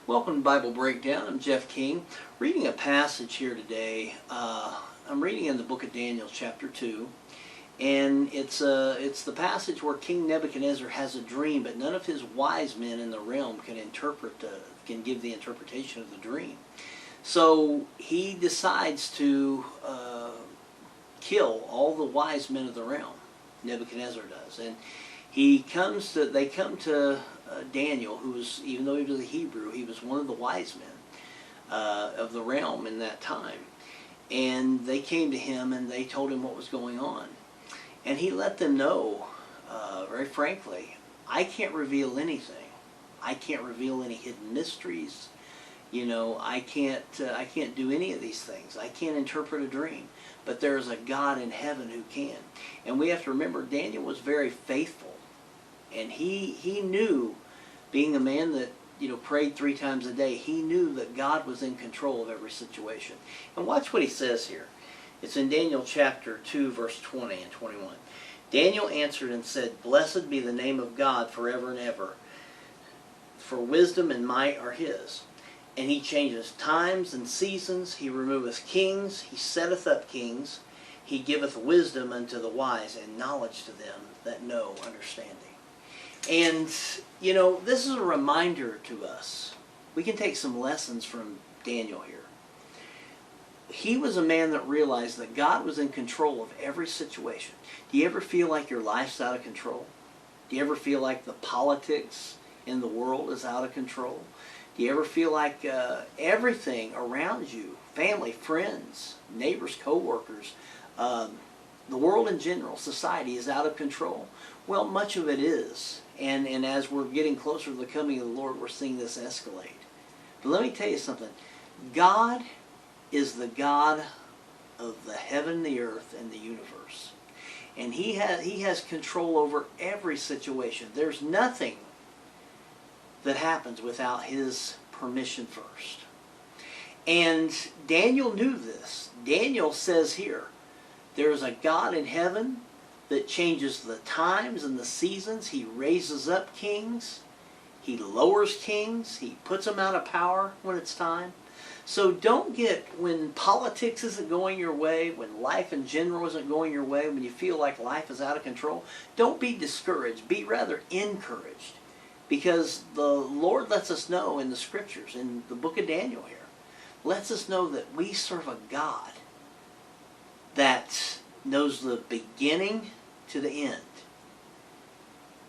Welcome to Bible Breakdown. I'm Jeff King. Reading a passage here today. I'm reading in the book of Daniel, chapter 2. And it's the passage where King Nebuchadnezzar has a dream, but none of his wise men in the realm can give the interpretation of the dream. So he decides to kill all the wise men of the realm. Nebuchadnezzar does. And they come to Daniel, who was, even though he was a Hebrew, he was one of the wise men of the realm in that time. And they came to him and they told him what was going on. And he let them know, very frankly, I can't reveal anything. I can't reveal any hidden mysteries. You know, I can't do any of these things. I can't interpret a dream. But there is a God in heaven who can. And we have to remember, Daniel was very faithful. And he knew, being a man that, prayed 3 times a day, he knew that God was in control of every situation. And watch what he says here. It's in Daniel chapter 2, verse 20 and 21. Daniel answered and said, Blessed be the name of God forever and ever, for wisdom and might are his. And he changes times and seasons, he removeth kings, he setteth up kings, he giveth wisdom unto the wise, and knowledge to them that know understanding. And, this is a reminder to us. We can take some lessons from Daniel here. He was a man that realized that God was in control of every situation. Do you ever feel like your life's out of control? Do you ever feel like the politics in the world is out of control? Do you ever feel like everything around you, family, friends, neighbors, co-workers, the world in general, society is out of control? Well, much of it is. And as we're getting closer to the coming of the Lord, we're seeing this escalate. But let me tell you something. God is the God of the heaven, the earth, and the universe. And He has control over every situation. There's nothing that happens without His permission first. And Daniel knew this. Daniel says here, there is a God in heaven that changes the times and the seasons. He raises up kings. He lowers kings. He puts them out of power when it's time. So don't when politics isn't going your way, when life in general isn't going your way, when you feel like life is out of control, don't be discouraged. Be rather encouraged. Because the Lord lets us know in the Scriptures, in the book of Daniel here, lets us know that we serve a God that knows the beginning to the end.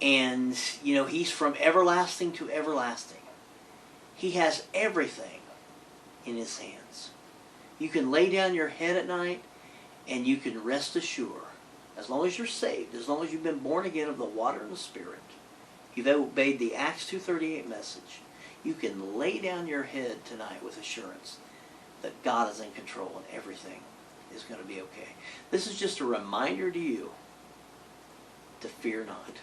And, He's from everlasting to everlasting. He has everything in His hands. You can lay down your head at night and you can rest assured, as long as you're saved, as long as you've been born again of the water and the Spirit, you've obeyed the Acts 2:38 message, you can lay down your head tonight with assurance that God is in control and everything is going to be okay. This is just a reminder to you to fear not.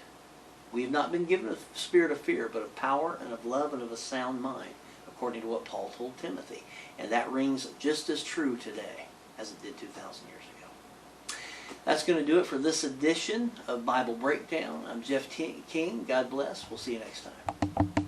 We have not been given a spirit of fear, but of power and of love and of a sound mind, according to what Paul told Timothy. And that rings just as true today as it did 2,000 years ago. That's going to do it for this edition of Bible Breakdown. I'm Jeff King. God bless. We'll see you next time.